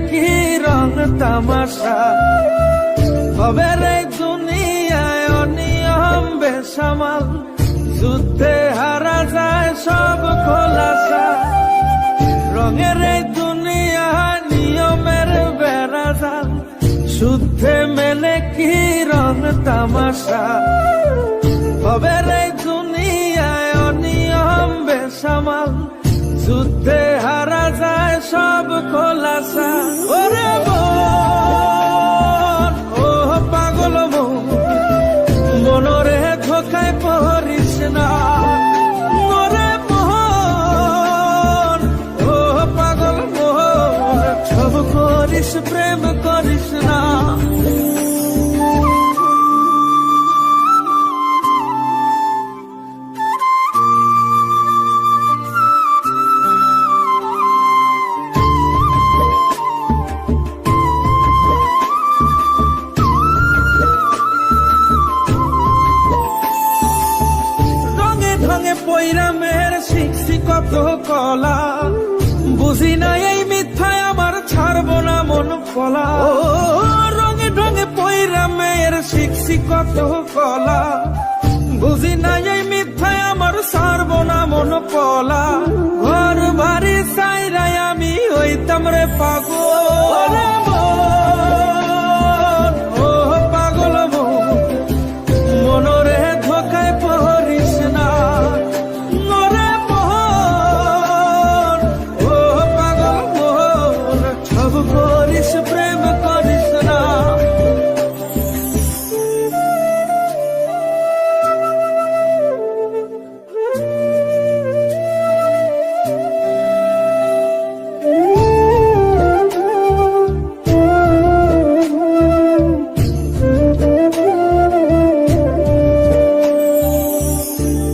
কি রং তামাশা, হবে রে দুনিয়ায় অনিয়ম বেসামাল, যুদ্ধে হারা যায় সব খোলাসা। রঙের এই দুনিয়া নিয়মের বেড়াজাল, শুদ্ধে মেলে কি রং তামাশা, হবে রে দুনিয়ায় অনিয়ম বেসামাল, যুদ্ধে হারা যায় সব খোলাসা। ওরে মন, ও পাগল মন, মনরে ধোকায় পড়িস না। ওরে মন, ও পাগল মন, সব করিস প্রেম করিস না। পৈরামের শিখছি কত কলা, বুঝি না এই মিথ্যায় আমার ছাড়বো না মন ফলা। রঙে ঢঙে পৈরামের শিখছি কত কলা, বুঝি না এই মিথ্যায় আমার ছাড়বো না মন ফলা। ঘর বাড়ি চাইরাই আমি হইতাম রে পাগল। ও পাগল মন, মনরে ধোকায় পড়িস না। প্রেম করিস না।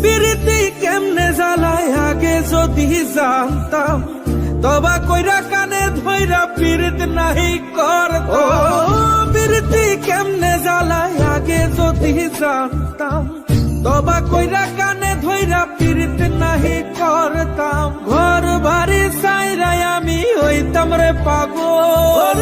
প্রীতি কেমনে জ্বালায় আগে যদি জানতাম, তবা কইরা কানে ধইরা পীড়িত নাহি করতাম। প্রীতি কেমনে জ্বালায় আগে যদি জানতাম, তবা কইরা কানে ধইরা পীড়িত নাহি করতাম। ঘর বাড়ি চাইরাই আমি হইতাম রে পাগল।